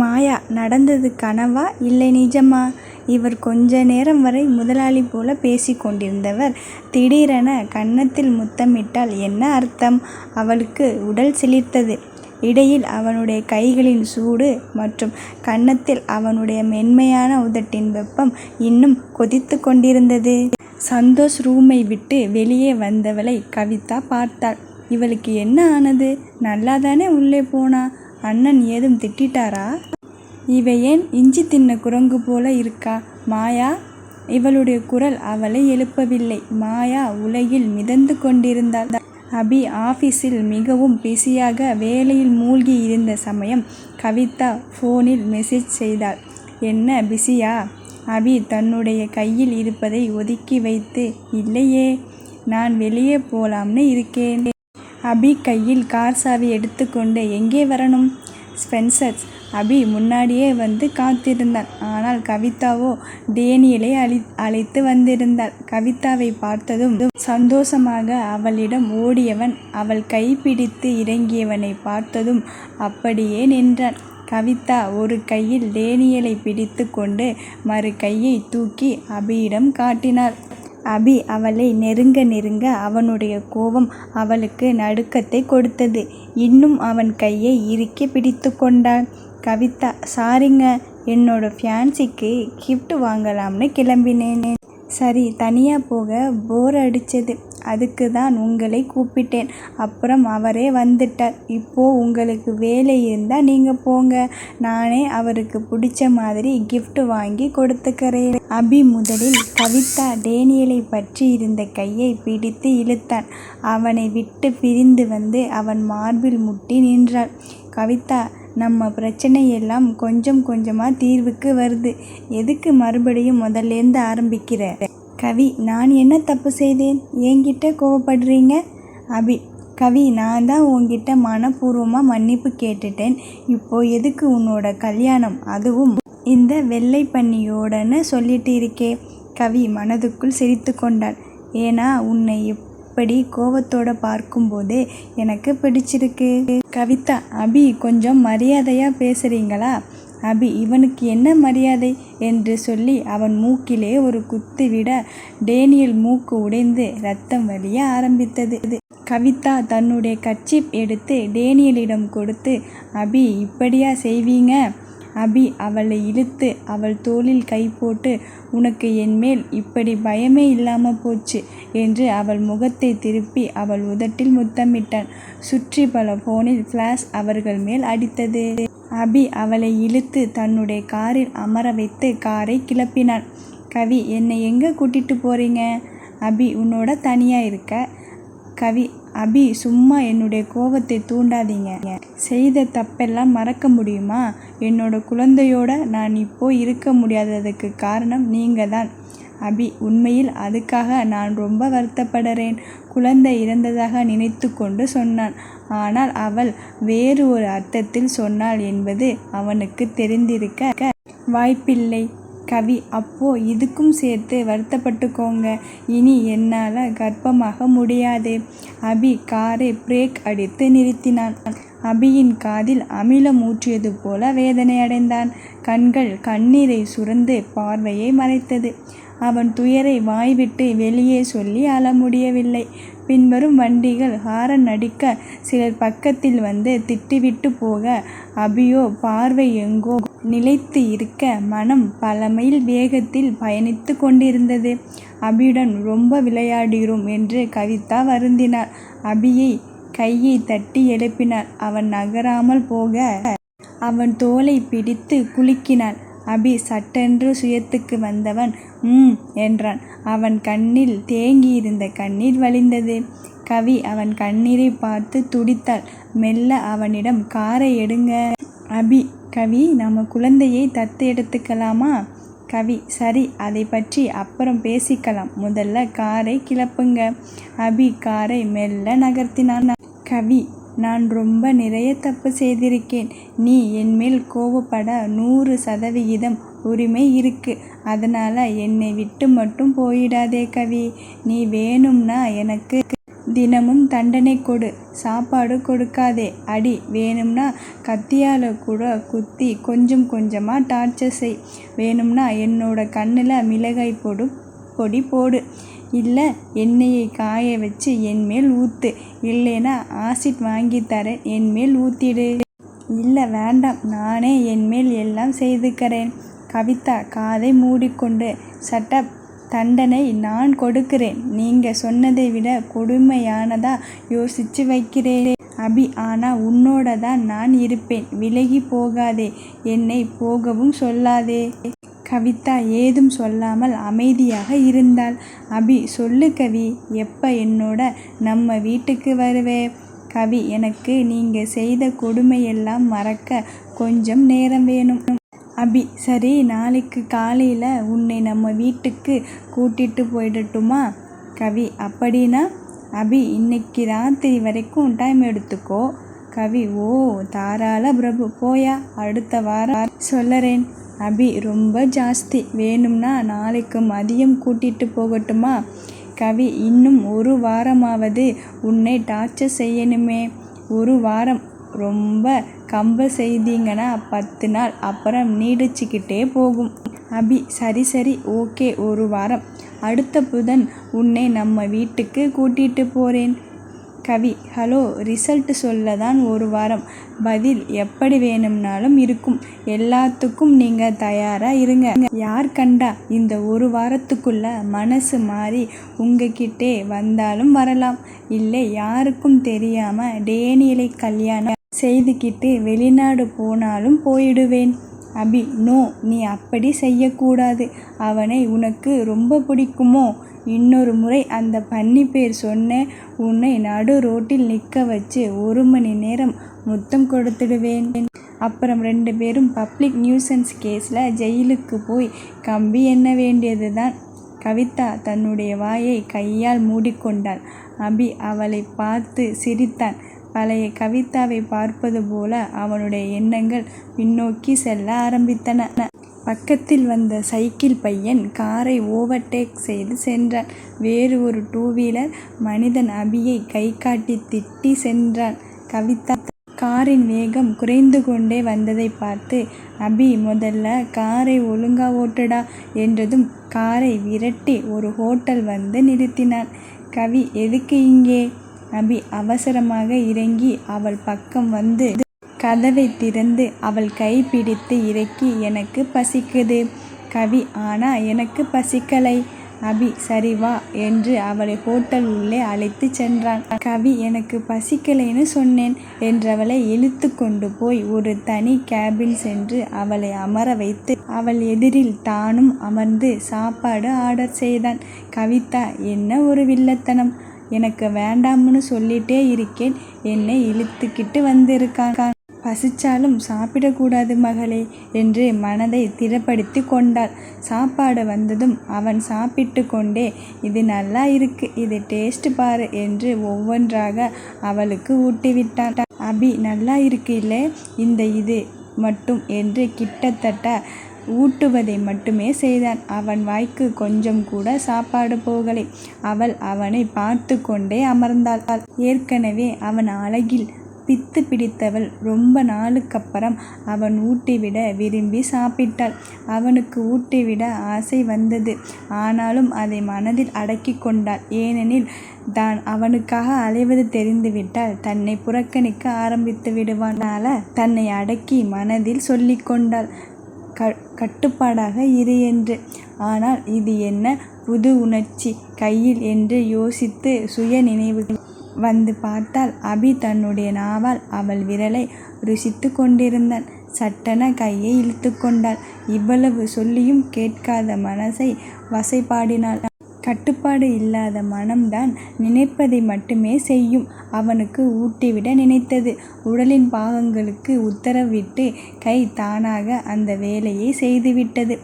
மாயா, நடந்தது கனவா இல்லை நிஜமா? இவர் கொஞ்ச நேரம் வரை முதலாளி போல பேசிக் கொண்டிருந்தவர் திடீரென கன்னத்தில் முத்தமிட்டால் என்ன அர்த்தம்? அவளுக்கு உடல் சிலிர்த்தது. இடையில் அவனுடைய கைகளின் சூடு மற்றும் கன்னத்தில் அவனுடைய மென்மையான உதட்டின் வெப்பம் இன்னும் கொதித்து கொண்டிருந்தது. சந்தோஷ் ரூமை விட்டு வெளியே வந்தவளை கவிதா பார்த்தாள். இவளுக்கு என்ன ஆனது? நல்லாதானே உள்ளே போனா? அண்ணன் ஏதும் திட்டாரா? இவ ஏன் இஞ்சி தின்ன குரங்கு போல இருக்கா? மாயா? இவளுடைய குரல் அவளை எழுப்பவில்லை. மாயா உலகில் மிதந்து கொண்டிருந்தாள். அபி ஆபீஸில் மிகவும் பிஸியாக வேலையில் மூழ்கி இருந்த சமயம் கவிதா போனில் மெசேஜ் செய்தாள். என்ன, பிஸியா? அபி தன்னுடைய கையில் இருப்பதை ஒதுக்கி வைத்து, இல்லையே, நான் வெளியே போலாம்னு இருக்கேன். அபி கையில் கார் சாவி எடுத்துக்கொண்டு, எங்கே வரணும்? ஸ்பென்சர்ஸ். அபி முன்னாடியே வந்து காத்திருந்தான். ஆனால் கவிதாவோ டேனியலை அழைத்து வந்திருந்தாள். கவிதாவை பார்த்ததும் சந்தோஷமாக அவளிடம் ஓடியவன் அவள் கைப்பிடித்து இறங்கியவனை பார்த்ததும் அப்படியே நின்றான். கவிதா ஒரு கையில் டேனியலை பிடித்து கொண்டு மறு கையை தூக்கி அபியிடம் காட்டினாள். அபி அவளை நெருங்க நெருங்க அவனுடைய கோபம் அவளுக்கு நடுக்கத்தை கொடுத்தது. இன்னும் அவன் கையை இறுக்கி பிடித்து கொண்டாள். கவிதா, சாரிங்க, என்னோட ஃபியான்சிக்கு கிஃப்ட் வாங்கலாம்னு கிளம்பினேன். சரி, தனியாக போக போர் அடிச்சது, அதுக்கு தான் உங்களை கூப்பிட்டேன். அப்புறம் அவரே வந்துட்டார். இப்போ உங்களுக்கு வேலை இருந்தால் நீங்கள் போங்க, நானே அவருக்கு பிடிச்ச மாதிரி கிஃப்ட் வாங்கி கொடுத்துக்கிறேன். அபி முதலில் கவிதா டேனியலை பற்றி இருந்த கையை பிடித்து இழுத்தான். அவனை விட்டு பிரிந்து வந்து அவன் மார்பில் முட்டி நின்றாள். கவிதா, நம்ம பிரச்சனையெல்லாம் கொஞ்சம் கொஞ்சமாக தீர்வுக்கு வருது. எதுக்கு மறுபடியும் முதல்லேருந்து ஆரம்பிக்கிற? கவி, நான் என்ன தப்பு செய்தேன்? என்கிட்ட கோவப்படுறீங்க? அபி, கவி, நான் தான் உன்கிட்ட மனப்பூர்வமாக மன்னிப்பு கேட்டுட்டேன். இப்போ எதுக்கு உன்னோட கல்யாணம், அதுவும் இந்த வெள்ளை பன்னியோடன்னு சொல்லிட்டு இருக்கே. கவி மனதுக்குள் சிரித்து கொண்டாள். ஏன்னா உன்னை இப்படி கோவத்தோட பார்க்கும்போதே எனக்கு பிடிச்சிருக்கு. கவிதா, அபி கொஞ்சம் மரியாதையாக பேசுகிறீங்களா? அபி, இவனுக்கு என்ன மரியாதை என்று சொல்லி அவன் மூக்கிலே ஒரு குத்து விட டேனியல் மூக்கு உடைந்து இரத்தம் வலிய ஆரம்பித்தது. கவிதா தன்னுடைய கர்ச்சீப் எடுத்து டேனியலிடம் கொடுத்து, அபி இப்படியா செய்வீங்க? அபி அவளை இழுத்து அவள் தோளில் கை போட்டு, உனக்கு என்மேல் இப்படி பயமே இல்லாமல் போச்சு என்று அவள் முகத்தை திருப்பி அவள் உதட்டில் முத்தமிட்டான். சுற்றி பல போனில் ஃப்ளாஷ் அவர்கள் மேல் அடித்தது. அபி அவளை இழுத்து தன்னுடைய காரில் அமர வைத்து காரை கிளப்பினான். கவி, என்னை எங்கே கூட்டிட்டு போறீங்க? அபி, உன்னோட தனியாக இருக்க. கவி, அபி, சும்மா என்னுடைய கோபத்தை தூண்டாதீங்க. செய்த தப்பெல்லாம் மறக்க முடியுமா? என்னோட குழந்தையோட நான் இப்போ இருக்க முடியாததுக்கு காரணம் நீங்கள் தான். அபி, உண்மையில் அதுக்காக நான் ரொம்ப வருத்தப்படுறேன். குழந்தை இறந்ததாக நினைத்து கொண்டு சொன்னான். ஆனால் அவள் வேறு ஒரு அர்த்தத்தில் சொன்னாள் என்பது அவனுக்கு தெரிந்திருக்க வாய்ப்பில்லை. கவி, அப்போ இதுக்கும் சேர்த்து வருத்தப்பட்டுக்கோங்க. இனி என்னால் கர்ப்பமாக முடியாது. அபி காரை பிரேக் அடித்து நிறுத்தினான். அபியின் காதில் அமிலம் ஊற்றியது போல வேதனை அடைந்தான். கண்கள் கண்ணீரை சுரந்து பார்வையை மறைத்தது. அவன் துயரை வாய்விட்டு வெளியே சொல்லி அழ முடியவில்லை. பின்வரும் வண்டிகள் ஹாரன் அடிக்க சிலர் பக்கத்தில் வந்து திட்டிவிட்டு போக அபியோ பார்வை எங்கோ நிலைத்து இருக்க மனம் பல மைல் வேகத்தில் பயணித்து கொண்டிருந்தது. அபியுடன் ரொம்ப விளையாடுகிறோம் என்று கவிதா வருந்தினாள். அபியை கையை தட்டி எழுப்பினாள். அவன் நகராமல் போக அவன் தோலை பிடித்து குலுக்கினாள். அபி சட்டென்று சுயத்துக்கு வந்தவன் என்றான். அவன் கண்ணில் தேங்கியிருந்த கண்ணீர் வழிந்தது. கவி அவன் கண்ணீரை பார்த்து துடித்தாள். மெல்ல அவனிடம், காரை எடுங்க. அபி, கவி, நம்ம குழந்தையை தத்து எடுத்துக்கலாமா? கவி, சரி, அதை பற்றி அப்புறம் பேசிக்கலாம், முதல்ல காரை கிளப்புங்க. அபி காரை மெல்ல நகர்த்தினான். கவி, நான் ரொம்ப நிறைய தப்பு செய்திருக்கேன். நீ என்மேல் கோவப்பட 100% உரிமை இருக்கு. அதனால் என்னை விட்டு மட்டும் போயிடாதே கவி. நீ வேணும்னா எனக்கு தினமும் தண்டனை கொடு, சாப்பாடு கொடுக்காதே, அடி, வேணும்னா கத்தியால் கூட குத்தி கொஞ்சம் கொஞ்சமாக டார்ச்சர் செய், வேணும்னா என்னோட கண்ணில் மிளகாய் பொடி போடு, இல்லை எண்ணெயை காய வச்சு என்மேல் ஊற்று, இல்லைன்னா ஆசிட் வாங்கி தரேன் என்மேல் ஊற்றிடு. இல்லை வேண்டாம், நானே என்மேல் எல்லாம் செய்துக்கிறேன். கவிதா காதை மூடிக்கொண்டு, சட்டப், தண்டனை நான் கொடுக்கிறேன். நீங்க சொன்னதை விட கொடுமையானதா யோசிச்சு வைக்கிறேன் அபி. ஆனா உன்னோட தான் நான் இருப்பேன். விலகி போகாதே, என்னை போகவும் சொல்லாதே. கவிதா ஏதும் சொல்லாமல் அமைதியாக இருந்தாள். அபி, சொல்லு கவி, எப்ப என்னோட நம்ம வீட்டுக்கு வருவே? கவி, எனக்கு நீங்க செய்த கொடுமையெல்லாம் மறக்க கொஞ்சம் நேரம் வேணும். அபி, சரி, நாளைக்கு காலையில் உன்னை நம்ம வீட்டுக்கு கூட்டிட்டு போயிடட்டுமா? கவி, அப்படின்னா? அபி, இன்னைக்கு ராத்திரி வரைக்கும் டைம் எடுத்துக்கோ. கவி, ஓ தாராள பிரபு, போயா, அடுத்த வாரம் சொல்லறேன். அபி, ரொம்ப ஜாஸ்தி, வேணும்னா நாளைக்கு மதியம் கூட்டிட்டு போகட்டுமா? கவி, இன்னும் ஒரு வாரமாவது உன்னை டார்ச்சர் செய்யணுமே? ஒரு வாரம் ரொம்ப கம்பல் செய்தீங்கன்னா 10 நாள், அப்புறம் நீடிச்சுக்கிட்டே போகும். அபி, சரி சரி, ஓகே, ஒரு வாரம். அடுத்த புதன் உன்னை நம்ம வீட்டுக்கு கூட்டிட்டு போகிறேன். கவி, ஹலோ, ரிசல்ட் சொல்ல தான் ஒரு வாரம், பதில் எப்படி வேணும்னாலும் இருக்கும். எல்லாத்துக்கும் நீங்கள் தயாராக இருங்க. யார் கண்டா இந்த ஒரு வாரத்துக்குள்ள மனசு மாறி உங்ககிட்டே வந்தாலும் வரலாம், இல்லை யாருக்கும் தெரியாமல் டேனியலை கல்யாணம் செய்துக்கிட்டு வெளிநாடு போனாலும் போயிடுவேன். அபி, நோ, நீ அப்படி செய்யக்கூடாது. அவனை உனக்கு ரொம்ப பிடிக்குமோ? இன்னொரு முறை அந்த பன்னி பேர் சொன்ன உன்னை நடு ரோட்டில் நிற்க வச்சு 1 மணி நேரம் முத்தம் கொடுத்துடுவேன். அப்புறம் 2 பேரும் பப்ளிக் நியூசன்ஸ் கேஸில் ஜெயிலுக்கு போய் கம்பி எண்ண வேண்டியது தான். கவிதா தன்னுடைய வாயை கையால் மூடிக்கொண்டாள். அபி அவளை பார்த்து சிரித்தான். பழைய கவிதாவை பார்ப்பது போல அவனுடைய எண்ணங்கள் பின்னோக்கி செல்ல ஆரம்பித்தன. பக்கத்தில் வந்த சைக்கிள் பையன் காரை ஓவர்டேக் செய்து சென்றான். வேறு ஒரு 2 வீலர் மனிதன் அபியை கை காட்டி திட்டி சென்றான். கவிதா காரின் வேகம் குறைந்து கொண்டே வந்ததை பார்த்து, அபி, முதல்ல காரை ஒழுங்கா ஓட்டுடா என்றதும் காரை விரட்டி ஒரு ஹோட்டல் வந்து நிறுத்தினான். கவி, எதுக்கு இங்கே? அபி அவசரமாக இறங்கி அவள் பக்கம் வந்து கதவை திறந்து அவள் கை பிடித்து இறக்கி, எனக்கு பசிக்குது. கவி, ஆனா எனக்கு பசிக்கலை. அபி, சரி வா என்று அவளை ஹோட்டல் உள்ளே அழைத்து சென்றான். கவி, எனக்கு பசிக்கலைன்னு சொன்னேன் என்றவளை இழுத்து கொண்டு போய் ஒரு தனி கேபின் சென்று அவளை அமர வைத்து அவள் எதிரில் தானும் அமர்ந்து சாப்பாடு ஆர்டர் செய்தான். கவிதா, என்ன ஒரு வில்லத்தனம், எனக்கு வேண்டாம்னு சொல்லிட்டே இருக்கேன், என்னை இழுத்துக்கிட்டு வந்திருக்கான். பசிச்சாலும் சாப்பிடக்கூடாது மகளே என்று மனதை திடப்படுத்தி கொண்டாள். சாப்பாடு வந்ததும் அவன் சாப்பிட்டு கொண்டே, இது நல்லா இருக்கு, இது டேஸ்ட் பாரு என்று ஒவ்வொன்றாக அவளுக்கு ஊட்டிவிட்டான். அபி, நல்லா இருக்கு இல்லை, இந்த இது மட்டும் என்று கிட்டத்தட்ட ஊட்டுவதை மட்டுமே செய்தான். அவன் வாய்க்கு கொஞ்சம் கூட சாப்பாடு போகலை. அவள் அவனை பார்த்து கொண்டே அமர்ந்தாள். ஏற்கனவே அவன் அழகில் பித்து பிடித்தவள் ரொம்ப நாளுக்கப்புறம் அவன் ஊட்டிவிட விரும்பி சாப்பிட்டாள். அவனுக்கு ஊட்டிவிட ஆசை வந்தது. ஆனாலும் அதை மனதில் அடக்கி கொண்டாள். ஏனெனில் தான் அவனுக்காக அலைவது தெரிந்துவிட்டால் தன்னை புறக்கணிக்க ஆரம்பித்து விடுவான். தன்னை அடக்கி மனதில் சொல்லி கொண்டாள், கட்டுப்பாடாக இரு என்று. ஆனால் இது என்ன புது உணர்ச்சி கையில் என்று யோசித்து சுய நினைவுகள் வந்து பார்த்தால் அபி தன்னுடைய நாவால் அவள் விரலை ருசித்து கொண்டிருந்தான். சட்டென கையை இழுத்து கொண்டாள். இவ்வளவு சொல்லியும் கேட்காத மனசை வசைபாடினாள். கட்டுப்பாடு இல்லாத மனம்தான் நினைப்பதை மட்டுமே செய்யும். அவனுக்கு ஊட்டிவிட நினைத்தது. உடலின் பாகங்களுக்கு உத்தரவிட்டு கை தானாக அந்த வேலையை செய்துவிட்டது.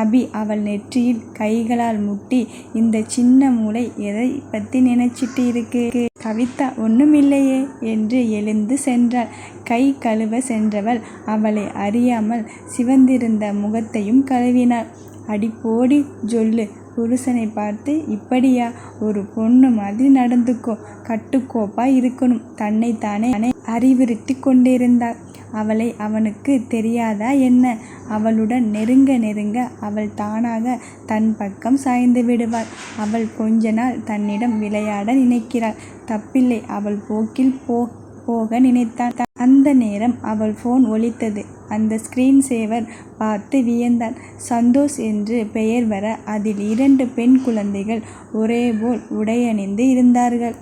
அபி அவள் நெற்றியில் கைகளால் முட்டி, இந்த சின்ன மூளை எதை பற்றி நினைச்சிட்டு இருக்கு? கவிதா, ஒன்றுமில்லையே என்று எழுந்து சென்றாள். கை கழுவ சென்றவள் அவளை அறியாமல் சிவந்திருந்த முகத்தையும் கழுவினாள். அடிப்போடி ஜொல்லு, புருஷனை பார்த்து, இப்படியா ஒரு பொண்ணு மாதிரி நடந்துக்கோ, கட்டுக்கோப்பா இருக்கணும், தன்னைத்தானே அறிவுறுத்தி கொண்டிருந்தாள். அவளை அவனுக்கு தெரியாதா என்ன? அவளுடன் நெருங்க நெருங்க அவள் தானாக தன் பக்கம் சாய்ந்து விடுவாள். அவள் கொஞ்ச நாள் தன்னிடம் விளையாட நினைக்கிறாள். தப்பில்லை, அவள் போக்கில் போக நினைத்தான். அந்த நேரம் அவள் போன் ஒலித்தது. அந்த ஸ்கிரீன் சேவர் பார்த்து வியந்தான். சந்தோஷ் என்று பெயர் வர அதில் 2 பெண் குழந்தைகள் ஒரேபோல் உடையணிந்து இருந்தார்கள்.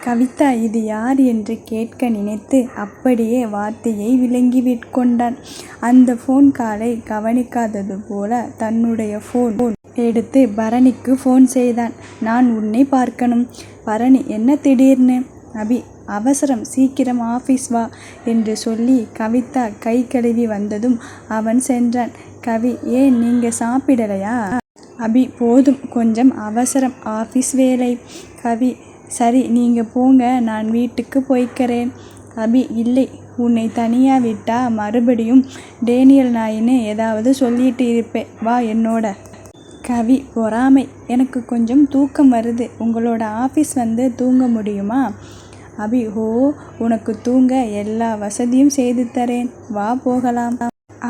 கவிதா இது யார் என்று கேட்க நினைத்து அப்படியே வார்த்தையை விளங்கிவிட்கொண்டான். அந்த போன் காலை கவனிக்காதது போல தன்னுடைய போன் எடுத்து பரணிக்கு போன் செய்தான். நான் உன்னை பார்க்கணும். பரணி என்ன திடீர்னு? அபி அவசரம், சீக்கிரம் ஆஃபீஸ் வா என்று சொல்லி கவிதா கை கழுவி வந்ததும் அவன் சென்றான். கவி, ஏன் நீங்க சாப்பிடலையா? அபி, போதும், கொஞ்சம் அவசரம், ஆஃபீஸ் வேலை. கவி, சரி நீங்க போங்க, நான் வீட்டுக்கு போய்க்கிறேன். அபி, இல்லை, உன்னை தனியா விட்டா மறுபடியும் டேனியல் நாயின்னு ஏதாவது சொல்லிட்டு இருப்பேன், வா என்னோட. கவி, பொறாமை, எனக்கு கொஞ்சம் தூக்கம் வருது, உங்களோட ஆஃபீஸ் வந்து தூங்க முடியுமா? அபி, ஹோ, உனக்கு தூங்க எல்லா வசதியும் செய்து தரேன், வா போகலாம்.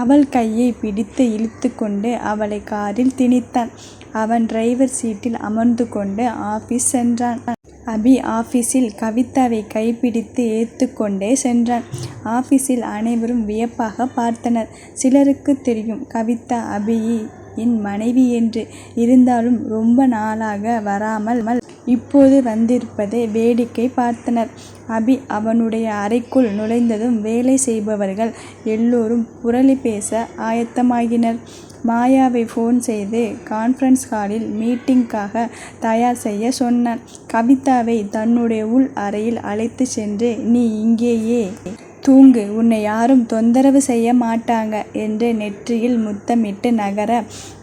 அவள் கையை பிடித்து இழுத்து கொண்டு அவளை காரில் திணித்தான். அவன் டிரைவர் சீட்டில் அமர்ந்து கொண்டு ஆஃபீஸ் சென்றான். அபி ஆஃபீஸில் கவிதாவை கைப்பிடித்து ஏற்று கொண்டே சென்றான். ஆஃபீஸில் அனைவரும் வியப்பாக பார்த்தனர். சிலருக்கு தெரியும் கவிதா அபியின் மனைவி என்று. இருந்தாலும் ரொம்ப நாளாக வராமல் இப்போது வந்திருப்பதை வேடிக்கை பார்த்தனர். அபி அவனுடைய அறைக்குள் நுழைந்ததும் வேலை செய்பவர்கள் எல்லோரும் புரளி பேச ஆயத்தமாகினர். மாயாவை ஃபோன் செய்து கான்ஃபரன்ஸ் ஹாலில் மீட்டிங்காக தயார் செய்ய சொன்னான். கவிதாவை தன்னுடைய உள் அறையில் அழைத்து சென்று, நீ இங்கேயே தூங்கு, உன்னை யாரும் தொந்தரவு செய்ய மாட்டாங்க என்று நெற்றியில் முத்தமிட்டு நகர,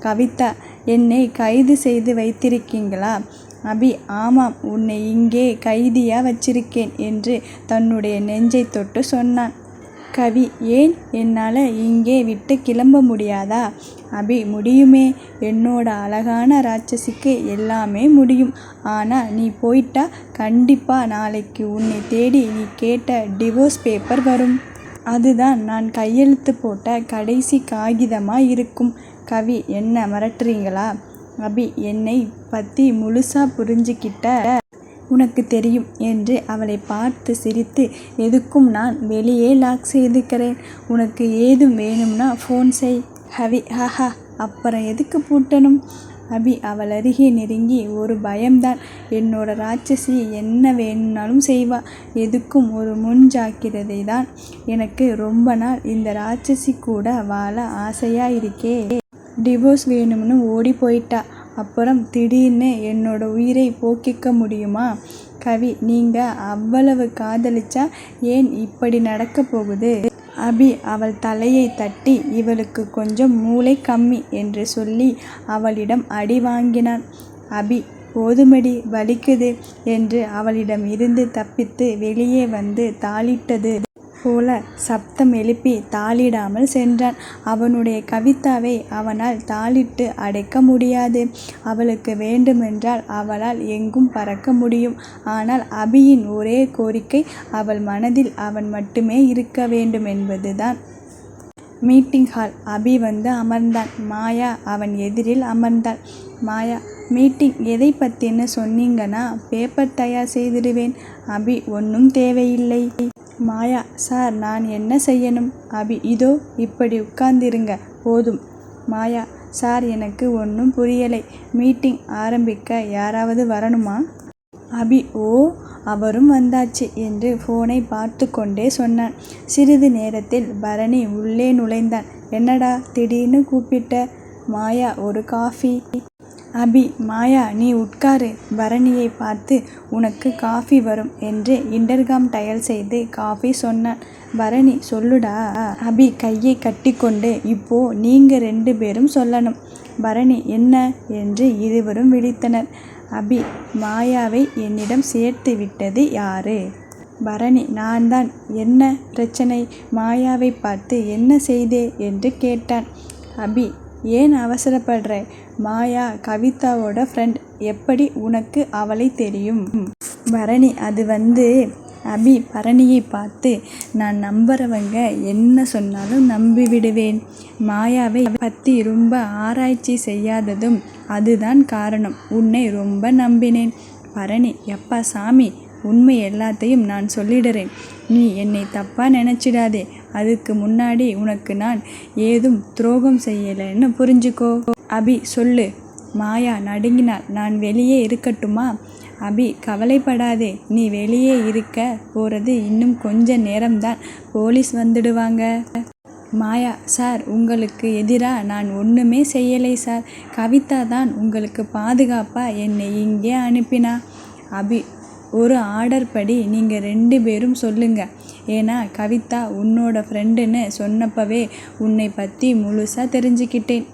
கவிதா, என்னை கைது செய்து வைத்திருக்கீங்களா? அபி, ஆமாம், உன்னை இங்கே கைதியா வச்சிருக்கேன் என்று தன்னுடைய நெஞ்சை தொட்டு சொன்னான். கவி, ஏன், என்னால் இங்கே விட்டு கிளம்ப முடியாதா? அபி, முடியுமே, என்னோட அழகான ராட்சசிக்கு எல்லாமே முடியும். ஆனால் நீ போயிட்டா கண்டிப்பா நாளைக்கு உன்னை தேடி நீ கேட்ட டிவோர்ஸ் பேப்பர் வரும். அதுதான் நான் கையெழுத்து போட்ட கடைசி காகிதமாக இருக்கும். கவி, என்ன மிரட்டுறீங்களா? அபி, என்னை பற்றி முழுசா புரிஞ்சுக்கிட்ட உனக்கு தெரியும் என்று அவளை பார்த்து சிரித்து, எதுக்கும் நான் வெளியே லாக் செய்துக்கிறேன், உனக்கு ஏதும் வேணும்னா ஃபோன் செய். கவி, ஹஹா, அப்புறம் எதுக்கு பூட்டணும்? அபி அவள் அருகே நெருங்கி, ஒரு பயம்தான், என்னோட ராட்சசி என்ன வேணும்னாலும் செய்வா, எதுக்கும் ஒரு முன்ஜாக்கிரதை தான். எனக்கு ரொம்ப நாள் இந்த ராட்சசி கூட வாழ ஆசையா இருக்கே. டிவோர்ஸ் வேணும்னு ஓடி போயிட்டா, அப்புறம் திடீர்னு என்னோட உயிரை போக்கிக்க முடியுமா? கவி, நீங்க அவ்வளவு காதலிச்சா ஏன் இப்படி நடக்க போகுது? அபி அவள் தலையை தட்டி, இவளுக்கு கொஞ்சம் மூளை கம்மி என்று சொல்லி அவளிடம் அடி வாங்கினான். அபி, போதுமடி, வலிக்குது என்று அவளிடம் இருந்து தப்பித்து வெளியே வந்து தாளிட்டது போல சப்தம் எழுப்பி தாளிடாமல் சென்றான். அவனுடைய கவிதாவை அவனால் தாளிட்டு அடைக்க முடியாது. அவளுக்கு வேண்டுமென்றால் அவளால் எங்கும் பறக்க முடியும். ஆனால் அபியின் ஒரே கோரிக்கை அவள் மனதில் அவன் மட்டுமே இருக்க வேண்டும் என்பதுதான். Meeting hall. அபி வந்து அமர்ந்தான். மாயா அவன் எதிரில் அமர்ந்தாள். மாயா, மீட்டிங் எதை பற்றின்னு சொன்னீங்கன்னா பேப்பர் தயார் செய்திடுவேன். அபி, ஒன்றும் தேவையில்லை. மாயா, சார், நான் என்ன செய்யணும்? அபி, இதோ இப்படி உட்கார்ந்திருங்க, போதும். மாயா, சார், எனக்கு ஒன்றும் புரியலை, மீட்டிங் ஆரம்பிக்க யாராவது வரணுமா? அபி, ஓ, அவரும் வந்தாச்சு என்று ஃபோனை பார்த்து கொண்டே சொன்னான். சிறிது நேரத்தில் பரணி உள்ளே நுழைந்தான். என்னடா திடீர்னு கூப்பிட்ட? மாயா, ஒரு காஃபி. அபி, மாயா, நீ உட்காரு. பரணியை பார்த்து, உனக்கு காஃபி வரும் என்று இன்டர்காம் டயல் செய்து காஃபி சொன்னான். பரணி, சொல்லுடா. அபி கையை கட்டி கொண்டு, இப்போ நீங்க 2 பேரும் சொல்லணும். பரணி, என்ன என்று இருவரும் விழித்தனர். அபி, மாயாவை என்னிடம் சேர்த்து விட்டது யாரு? பரணி, நான் தான். என்ன பிரச்சனை? மாயாவை பார்த்து என்ன செய்தே என்று கேட்டான். அபி, ஏன் அவசரப்படுற? மாயா கவிதாவோட ஃப்ரெண்ட். எப்படி உனக்கு அவளை தெரியும்? பரணி அது அபி பரணியை பார்த்து, நான் நம்புறவங்க என்ன சொன்னாலும் நம்பிவிடுவேன். மாயாவை பற்றி ரொம்ப ஆராய்ச்சி செய்யாததும் அதுதான் காரணம். உன்னை ரொம்ப நம்பினேன். பரணி, எப்பா சாமி, உண்மை எல்லாத்தையும் நான் சொல்லிடுறேன். நீ என்னை தப்பா நினைச்சிடாதே. அதுக்கு முன்னாடி உனக்கு நான் ஏதும் துரோகம் செய்யலைன்னு புரிஞ்சுக்கோ. அபி சொல்லு. மாயா நடுங்கினாள். நான் வெளியே இருக்கட்டுமா? அபி, கவலைப்படாதே. நீ வெளியே இருக்க போறது இன்னும் கொஞ்ச நேரம்தான். போலீஸ் வந்துடுவாங்க. மாயா, சார், உங்களுக்கு எதிராக நான் ஒன்றுமே செய்யலை சார். கவிதா தான் உங்களுக்கு பாதுகாப்பா என்னை இங்கே அனுப்பினா. அபி, ஒரு ஆர்டர் படி நீங்கள் 2 பேரும் சொல்லுங்க. ஏன்னா கவிதா உன்னோட ஃப்ரெண்டுன்னு சொன்னப்பவே உன்னை பற்றி முழுசாக தெரிஞ்சுக்கிட்டேன்.